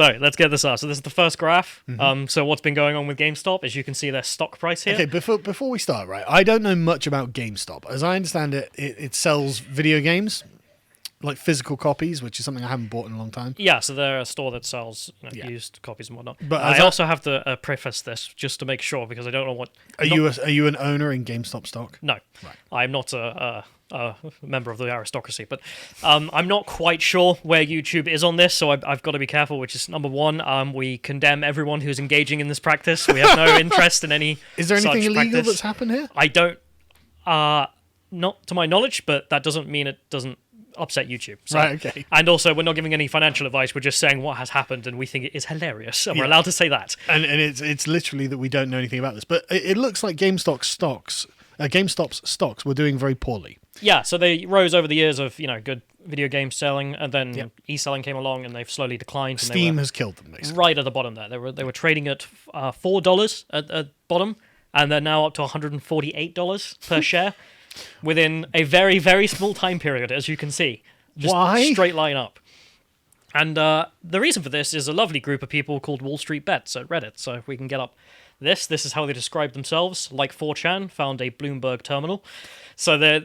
So let's get this up. So this is the first graph. So what's been going on with GameStop? As you can see, their stock price here. Okay, before we start, right? I don't know much about GameStop. As I understand it, it sells video games, like physical copies, which is something I haven't bought in a long time. Yeah, so they're a store that sells used copies and whatnot. But I also have to preface this just to make sure, because I don't know what... Are you an owner in GameStop stock? No. Right. I'm not a member of the aristocracy, but I'm not quite sure where YouTube is on this, so I've got to be careful, which is number one, we condemn everyone who's engaging in this practice. We have no interest in any Is there anything such illegal practice. that's happened here? I don't... not to my knowledge, but that doesn't mean it doesn't upset YouTube. So, Right, okay. And also, we're not giving any financial advice. We're just saying what has happened, and we think it is hilarious, and we're allowed to say that. And it's literally that we don't know anything about this. But it looks like GameStop's stocks were doing very poorly. Yeah, so they rose over the years of good video game selling, and then e-selling came along, and they've slowly declined. And Steam has killed them, basically. Right at the bottom there. They were trading at $4 at bottom, and they're now up to $148 per share within a very, very small time period, as you can see. Just Why? Straight line up. And the reason for this is a lovely group of people called WallStreetBets at Reddit. So if we can get up this is how they describe themselves. Like 4chan, found a Bloomberg terminal. So they're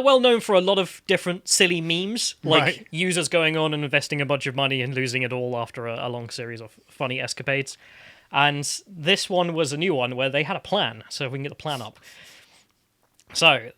well known for a lot of different silly memes, like users going on and investing a bunch of money and losing it all after a long series of funny escapades. And this one was a new one where they had a plan. So if we can get the plan up. So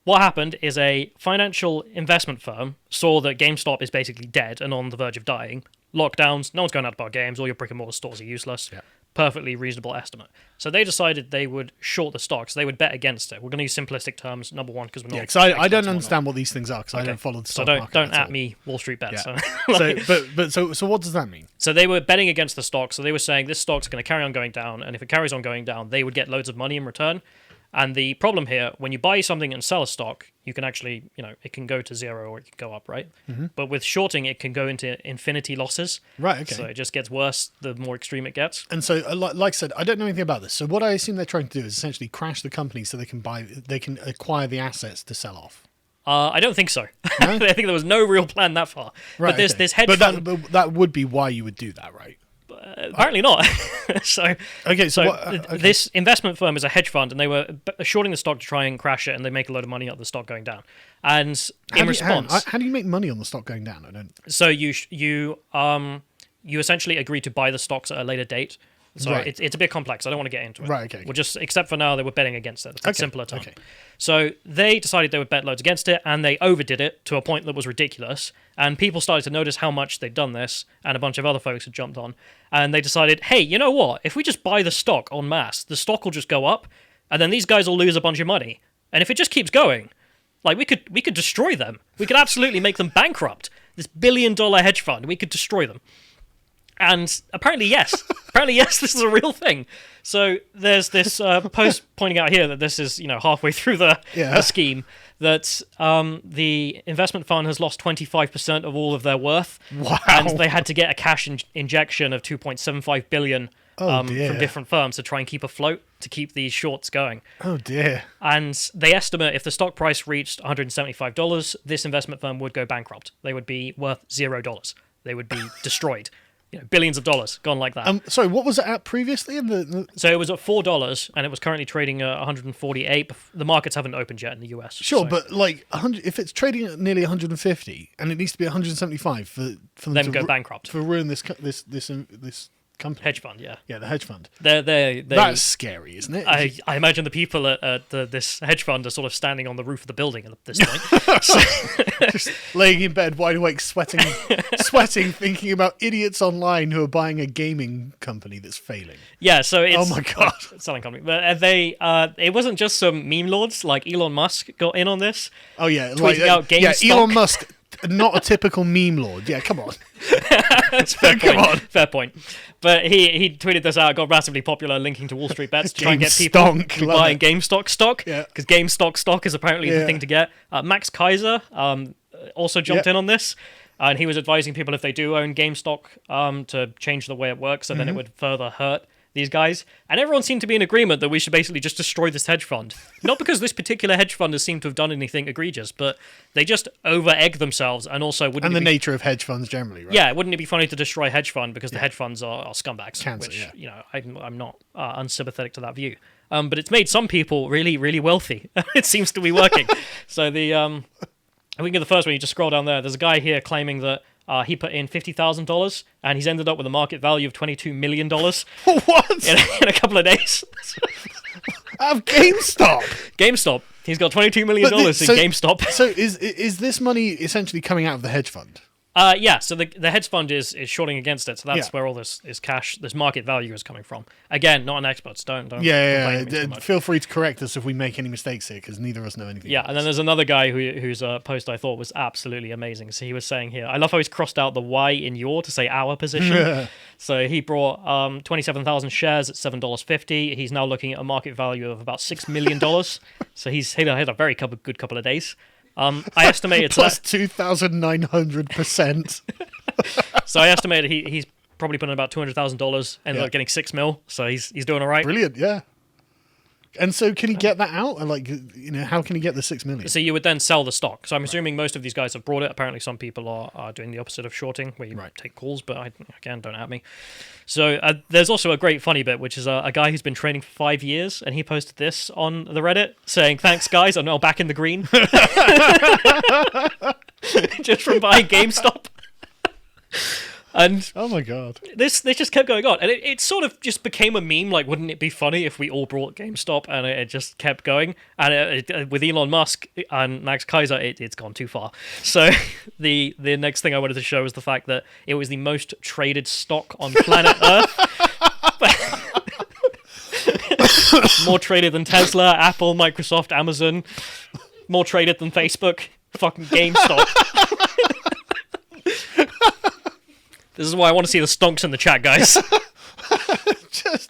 what happened is a financial investment firm saw that GameStop is basically dead and on the verge of dying. Lockdowns, no one's going out to buy games, all your brick and mortar stores are useless. Yeah. Perfectly reasonable estimate. So they decided they would short the stock, so they would bet against it. We're going to use simplistic terms, number one, because we're not... Yeah, because I don't understand what these things are, because I don't follow the stock market. So don't at me, WallStreetBets. Yeah. So what does that mean? So they were betting against the stock, so they were saying this stock's going to carry on going down, and if it carries on going down, they would get loads of money in return. And the problem here, when you buy something and sell a stock, you can actually, it can go to zero or it can go up, right? Mm-hmm. But with shorting, it can go into infinity losses. Right, okay. So it just gets worse the more extreme it gets. And so, like I said, I don't know anything about this. So what I assume they're trying to do is essentially crash the company so they can acquire the assets to sell off. I don't think so. No? I think there was no real plan that far. Right, but this hedge fund... But that would be why you would do that, right? Apparently not. This investment firm is a hedge fund, and they were shorting the stock to try and crash it, and they make a load of money out of the stock going down. And in response, how do you make money on the stock going down? I don't. So you essentially agree to buy the stocks at a later date. So it's a bit complex. I don't want to get into it. Right, okay. We'll just, except for now, they were betting against it. That's simpler term. Okay. So they decided they would bet loads against it, and they overdid it to a point that was ridiculous. And people started to notice how much they'd done this, and a bunch of other folks had jumped on. And they decided, hey, you know what? If we just buy the stock en masse, the stock will just go up, and then these guys will lose a bunch of money. And if it just keeps going, like we could destroy them. We could absolutely make them bankrupt. This billion-dollar hedge fund, we could destroy them. And apparently, yes. This is a real thing. So there's this post pointing out here that this is, halfway through the scheme, that the investment fund has lost 25% of all of their worth. Wow. And they had to get a cash injection of $2.75 billion from different firms to try and keep afloat, to keep these shorts going. Oh, dear. And they estimate if the stock price reached $175, this investment firm would go bankrupt. They would be worth $0. They would be destroyed. Billions of dollars gone like that. Sorry, what was it at previously? So it was at $4, and it was currently trading at $148. The markets haven't opened yet in the US. Sure, but like if it's trading at nearly 150, and it needs to be 175 for them to go bankrupt, for ruin this company. Hedge fund, yeah, the hedge fund. That's scary, isn't it? I imagine the people at this hedge fund are sort of standing on the roof of the building at this point, just laying in bed, wide awake, sweating, thinking about idiots online who are buying a gaming company that's failing. Yeah, so it's oh my god, selling company. But it wasn't just some meme lords like Elon Musk got in on this. Oh yeah, tweeting out GameStop. Yeah, Elon Musk. Not a typical meme lord. Yeah, come on. Fair point. But he tweeted this out, got massively popular, linking to WallStreetBets to try and get people buying GameStop stock. Because GameStop stock is apparently the thing to get. Max Keiser also jumped in on this. And he was advising people if they do own GameStop to change the way it works, so then it would further hurt these guys, and everyone seemed to be in agreement that we should basically just destroy this hedge fund. Not because this particular hedge fund has seemed to have done anything egregious, but they just over-egg themselves, and also wouldn't And the nature of hedge funds generally, right? Yeah, wouldn't it be funny to destroy a hedge fund because the hedge funds are scumbags? Cancer, which, yeah. I'm not unsympathetic to that view. But it's made some people really, really wealthy. It seems to be working. So we can get the first one. You just scroll down there. There's a guy here claiming that he put in $50,000 and he's ended up with a market value of $22 million. What? In a couple of days. Out of GameStop. GameStop. He's got $22 million in GameStop. So is this money essentially coming out of the hedge fund? Yeah, so the hedge fund is shorting against it, so that's where all this cash, this market value is coming from. Again, not an expert, so don't complain at me too much. Feel free to correct us if we make any mistakes here, because neither of us know anything. Yeah, and then there's another guy whose post I thought was absolutely amazing. So he was saying here, I love how he's crossed out the Y in your to say our position. So he brought 27,000 shares at $7.50. He's now looking at a market value of about $6 million. So he's had a very good couple of days. I estimated plus 2,900%. So I estimated he's probably put in about $200,000, ended up getting $6 million. So he's doing all right. Brilliant, yeah. And so can he get that out? Like, how can he get the $6 million? So you would then sell the stock. So I'm assuming most of these guys have brought it. Apparently some people are doing the opposite of shorting, where you take calls, but again, don't at me. So there's also a great funny bit, which is a guy who's been trading for 5 years, and he posted this on the Reddit saying, "Thanks, guys, I'm now back in the green." Just from buying GameStop. And oh my god, this just kept going on, and it sort of just became a meme. Like, wouldn't it be funny if we all brought GameStop? And it just kept going. And with Elon Musk and Max Keiser, it's gone too far. So the next thing I wanted to show was the fact that it was the most traded stock on planet Earth. More traded than Tesla, Apple, Microsoft, Amazon. More traded than Facebook. Fucking GameStop. This is why I want to see the stonks in the chat, guys. Just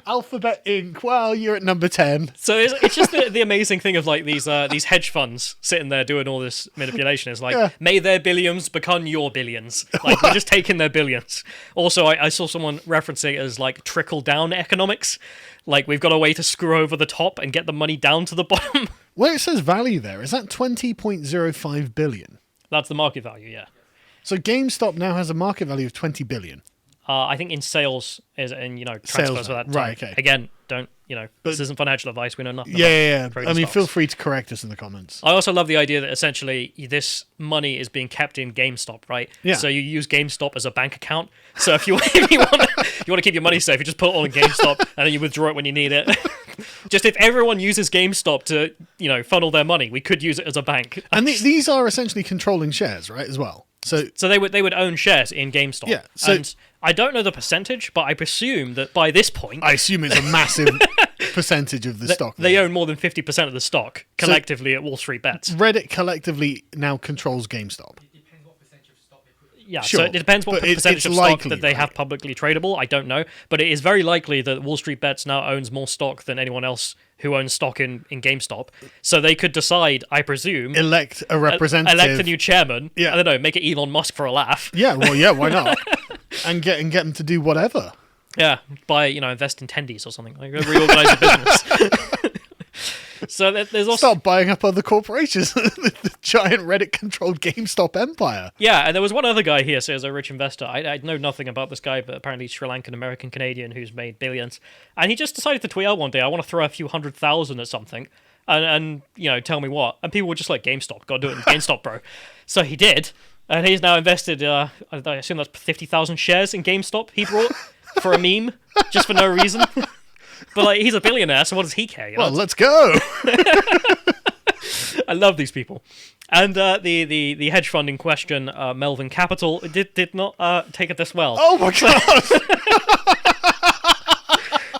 Alphabet Inc. Well, you're at number 10. So it's just the amazing thing of like these hedge funds sitting there doing all this manipulation. It's like, may their billions become your billions. Like, we're just taking their billions. Also, I saw someone referencing it as like trickle-down economics. Like, we've got a way to screw over the top and get the money down to the bottom. Where it says value there, is that 20.05 billion? That's the market value, yeah. So GameStop now has a market value of 20 billion. I think in sales transfers for that time. Right, okay. Again, don't, this isn't financial advice. We know nothing Yeah. about I mean, stocks. feel free to correct us in the comments. I also love the idea that essentially this money is being kept in GameStop, right? Yeah. So you use GameStop as a bank account. So if you want to keep your money safe, you just put it all in GameStop and then you withdraw it when you need it. Just if everyone uses GameStop to, funnel their money, we could use it as a bank. And these are essentially controlling shares, right, as well? So they would own shares in GameStop. Yeah. So, and I don't know the percentage, but I presume that by this point... I assume it's a massive percentage of the stock. They own more than 50% of the stock collectively at WallStreetBets. Reddit collectively now controls GameStop. Yeah, sure, so it depends what percentage of stock that they have publicly tradable. I don't know. But it is very likely that WallStreetBets now owns more stock than anyone else who owns stock in GameStop. So they could decide, I presume... Elect a representative. Elect a new chairman. Yeah. I don't know, make it Elon Musk for a laugh. Yeah, why not? and get them to do whatever. Yeah, invest in tendies or something. Like, reorganize your business. So there's also... Start buying up other corporations. The giant Reddit-controlled GameStop empire. Yeah, and there was one other guy here, so as a rich investor. I know nothing about this guy, but apparently Sri Lankan American Canadian who's made billions. And he just decided to tweet out one day, I want to throw a few 100,000 at something. And tell me what. And people were just like, GameStop, gotta do it in GameStop, bro. So he did. And he's now invested, I assume that's 50,000 shares in GameStop he brought for a meme, just for no reason. But he's a billionaire, so what does he care? Well, let's go. I love these people. And the hedge fund in question, Melvin Capital, did not take it this well. Oh my god!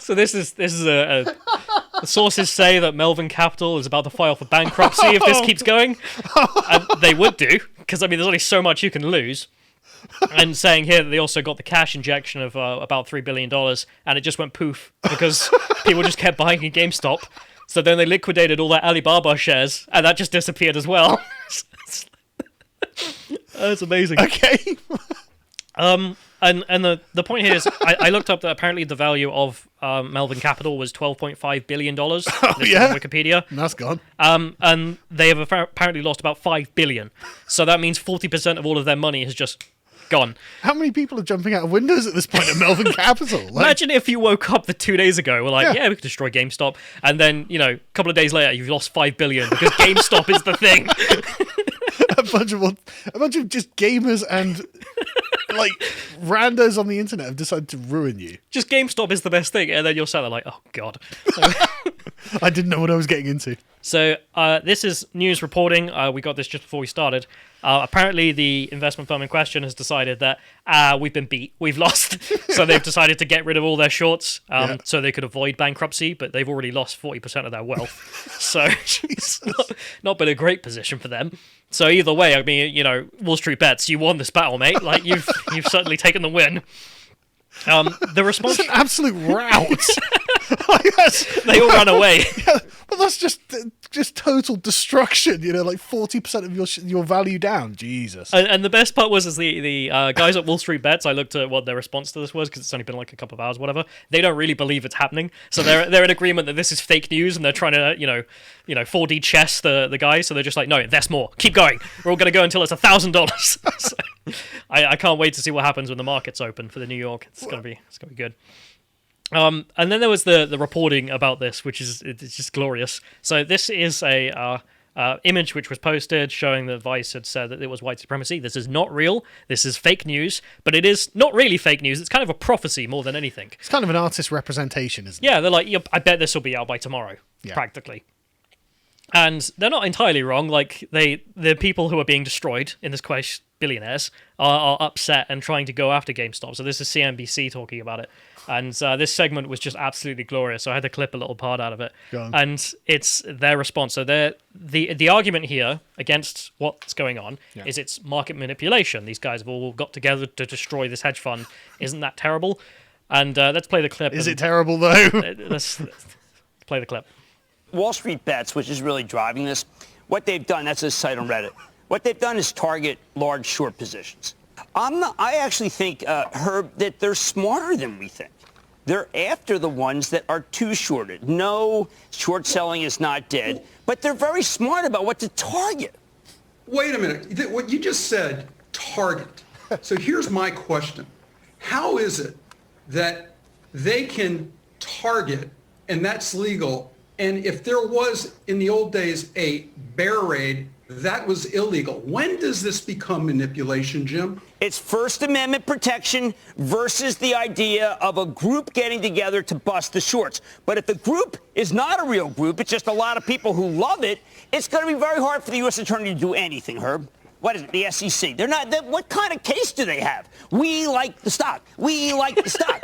So this is the sources say that Melvin Capital is about to file for bankruptcy if this keeps going, and they would do, because there's only so much you can lose. And saying here that they also got the cash injection of about $3 billion, and it just went poof because people just kept buying in GameStop. So then they liquidated all their Alibaba shares, and that just disappeared as well. That's amazing. Okay. And the point here is, I looked up that apparently the value of Melvin Capital was $12.5 billion. Oh, yeah? On Wikipedia. And that's gone. And they have apparently lost about $5 billion. So that means 40% of all of their money has just gone. How many people are jumping out of windows at this point at Melvin Capital? Like, Imagine if you woke up 2 days ago, we're like, yeah, we could destroy GameStop, and then, a couple of days later, you've lost $5 billion because GameStop is the thing. a bunch of just gamers and like randos on the internet have decided to ruin you. Just GameStop is the best thing, and then you're sat there like, oh god. I didn't know what I was getting into. So this is news reporting. We got this just before we started. Apparently, the investment firm in question has decided that we've been beat, we've lost. So they've decided to get rid of all their shorts so they could avoid bankruptcy, but they've already lost 40% of their wealth. So it's not been a great position for them. So either way, I mean, WallStreetBets, you won this battle, mate. Like you've certainly taken the win. The response... It's an absolute rout. They all ran away. Yeah, but that's just total destruction. Like 40% of your value down. Jesus. And the best part was the guys at WallStreetBets. I looked at what their response to this was because it's only been like a couple of hours, whatever. They don't really believe it's happening, so they're in agreement that this is fake news, and they're trying to 4D chess the guy. So they're just like, no, invest more, keep going. We're all gonna go until it's $1,000. So I can't wait to see what happens when the markets open for the New York. It's gonna be good. And then there was the reporting about this, which is it's just glorious. So this is a image which was posted showing that Vice had said that it was white supremacy. This is not real. This is fake news, but it is not really fake news. It's kind of a prophecy more than anything. It's kind of an artist representation, isn't it? Yeah, they're like, I bet this will be out by tomorrow, practically. And they're not entirely wrong. Like the people who are being destroyed in this case, billionaires, are upset and trying to go after GameStop. So this is CNBC talking about it. And this segment was just absolutely glorious. So I had to clip a little part out of it. And it's their response. So the argument here against what's going on is it's market manipulation. These guys have all got together to destroy this hedge fund. Isn't that terrible? And let's play the clip. Is it terrible, though? Let's play the clip. WallStreetBets, which is really driving this, what they've done, that's a site on Reddit, what they've done is target large short positions. I actually think, Herb, that they're smarter than we think. They're after the ones that are too shorted. No, short selling is not dead, but they're very smart about what to target. Wait a minute. What you just said, target. So here's my question. How is it that they can target, and that's legal, and if there was, in the old days, a bear raid, that was illegal? When does this become manipulation, Jim? It's First Amendment protection versus the idea of a group getting together to bust the shorts. But if the group is not a real group, it's just a lot of people who love it, it's going to be very hard for the U.S. Attorney to do anything, Herb. What is it, the SEC? They're not. What kind of case do they have? We like the stock. We like the stock.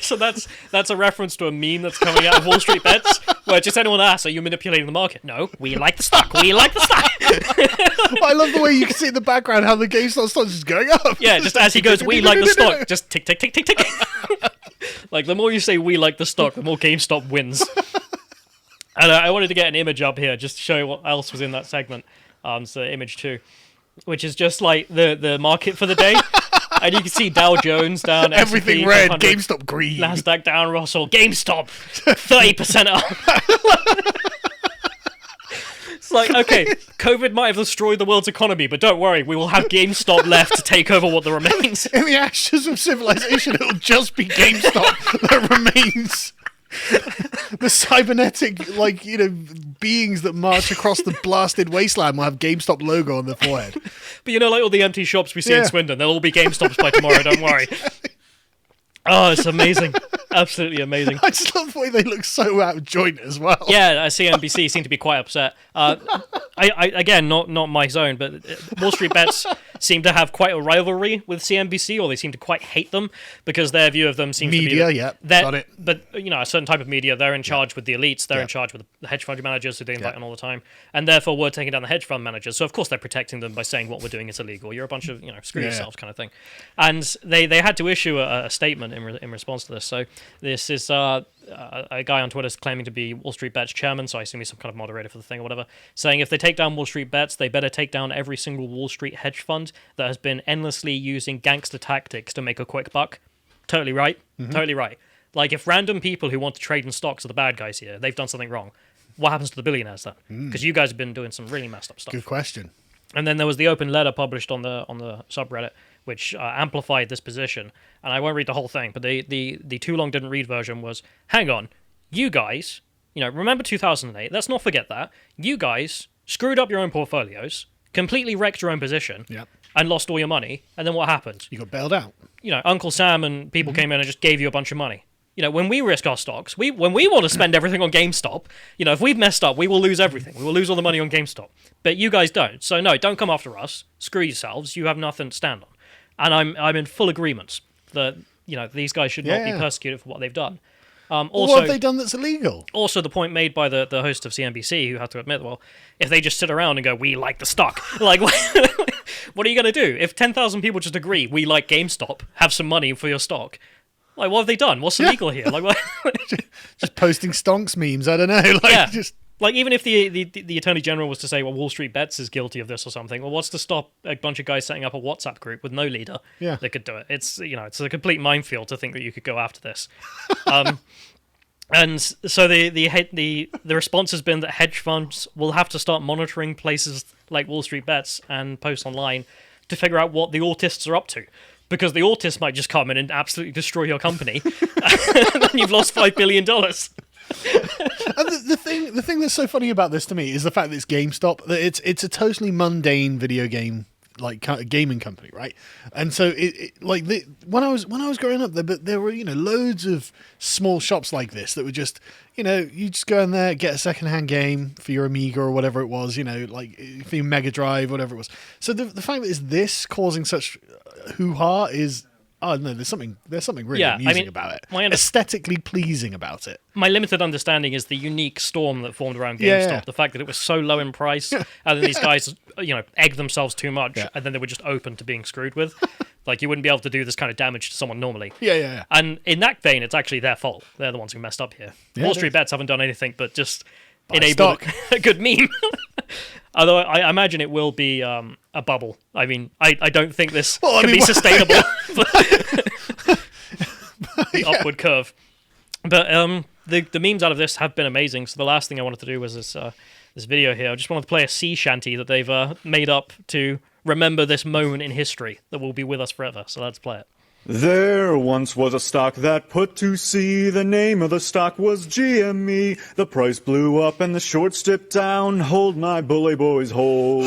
So that's a reference to a meme that's coming out of WallStreetBets, where just anyone asks, are you manipulating the market? No, we like the stock. We like the stock. I love the way you can see in the background how the GameStop stock is going up. Yeah, just as he goes, we like the stock. Just tick, tick, tick, tick, tick. Like, the more you say we like the stock, the more GameStop wins. And I wanted to get an image up here just to show you what else was in that segment. So image 2, which is just like the market for the day. And you can see Dow Jones down, everything S&P red, 500, GameStop green, Nasdaq down, Russell, GameStop 30% up. It's like, okay, COVID might have destroyed the world's economy, but don't worry, we will have GameStop left to take over what there remains. In the ashes of civilization, it'll just be GameStop that remains. The cybernetic, beings that march across the blasted wasteland will have GameStop logo on their forehead. But like all the empty shops we see in Swindon, they'll all be GameStops by tomorrow, don't worry. Oh, it's amazing. Absolutely amazing. I just love the way they look so out of joint as well. Yeah, CNBC seem to be quite upset. I again, not my zone, but WallStreetBets seem to have quite a rivalry with CNBC, or they seem to quite hate them because their view of them seems to be got it. But a certain type of media, they're in charge with the elites, they're in charge with the hedge fund managers who they invite on all the time, and therefore we're taking down the hedge fund managers. So of course they're protecting them by saying what we're doing is illegal. You're a bunch of screw yourselves kind of thing. And they had to issue a statement in response to this. So This is a guy on Twitter is claiming to be WallStreetBets chairman, so I assume he's some kind of moderator for the thing or whatever, saying if they take down WallStreetBets, they better take down every single Wall Street hedge fund that has been endlessly using gangster tactics to make a quick buck. Totally right. Totally right. Like, if random people who want to trade in stocks are the bad guys here, they've done something wrong. What happens to the billionaires then? Because you guys have been doing some really messed up stuff. Good question. And then there was the open letter published on the subreddit, which amplified this position. And I won't read the whole thing, but the too long didn't read version was, hang on, you guys, remember 2008? Let's not forget that. You guys screwed up your own portfolios, completely wrecked your own position, and lost all your money. And then what happened? You got bailed out. Uncle Sam and people came in and just gave you a bunch of money. When we risk our stocks, when we want to spend everything on GameStop, if we've messed up, we will lose everything. We will lose all the money on GameStop. But you guys don't. So no, don't come after us. Screw yourselves. You have nothing to stand on. And I'm in full agreement that, these guys should not be persecuted for what they've done. Also, what have they done that's illegal? Also, the point made by the host of CNBC, who had to admit, well, if they just sit around and go, we like the stock, like, what are you going to do? If 10,000 people just agree, we like GameStop, have some money for your stock, like, what have they done? What's illegal here? Like, what? Just posting stonks memes, I don't know. Like, even if the Attorney General was to say, well, WallStreetBets is guilty of this or something, well, what's to stop a bunch of guys setting up a WhatsApp group with no leader that could do it? It's, it's a complete minefield to think that you could go after this. And so the response has been that hedge funds will have to start monitoring places like WallStreetBets and post online to figure out what the autists are up to. Because the autists might just come in and absolutely destroy your company, and then you've lost $5 billion. And the thing that's so funny about this to me is the fact that it's GameStop. That it's a totally mundane video game gaming company, right? And so when I was growing up, there were loads of small shops like this that were just you just go in there, get a secondhand game for your Amiga or whatever it was, like for your Mega Drive, whatever it was. So the fact that it's this causing such hoo-ha is, oh no, there's something really amusing about it. Aesthetically pleasing about it. My limited understanding is the unique storm that formed around GameStop. The fact that it was so low in price, and then these guys, egged themselves too much, and then they were just open to being screwed with. Like, you wouldn't be able to do this kind of damage to someone normally. Yeah. And in that vein, it's actually their fault. They're the ones who messed up here. WallStreetBets haven't done anything but just enable a good meme. Although I imagine it will be a bubble. I mean, I don't think this can be sustainable. The upward curve. But the memes out of this have been amazing. So the last thing I wanted to do was this video here. I just wanted to play a sea shanty that they've made up to remember this moment in history that will be with us forever. So let's play it. There once was a stock that put to sea. The name of the stock was GME. The price blew up and the shorts dipped down. Hold my bully boys, hold.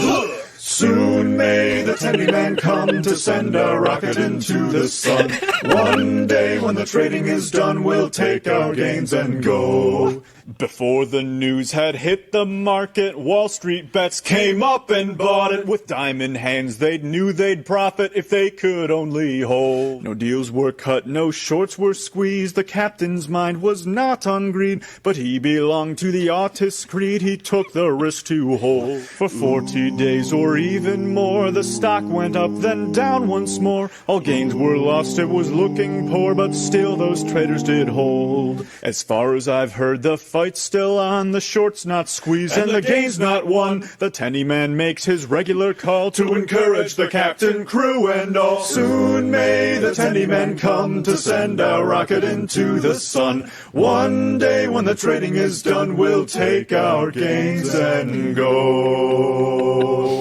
Soon may the tendy man come to send a rocket into the sun. One day when the trading is done, we'll take our gains and go. Before the news had hit the market, WallStreetBets came up and bought it. With diamond hands, they knew they'd profit if they could only hold. No deals were cut, no shorts were squeezed. The captain's mind was not on greed, but he belonged to the artist's creed. He took the risk to hold. For 40 days or even more, the stock went up, then down once more. All gains were lost, it was looking poor, but still those traders did hold. As far as I've heard, the fight's still on, the short's not squeezed and the gain's not won. The tenny man makes his regular call to encourage the captain, crew, and all. Soon may the tenny man come to send a rocket into the sun. One day when the trading is done, we'll take our gains and go.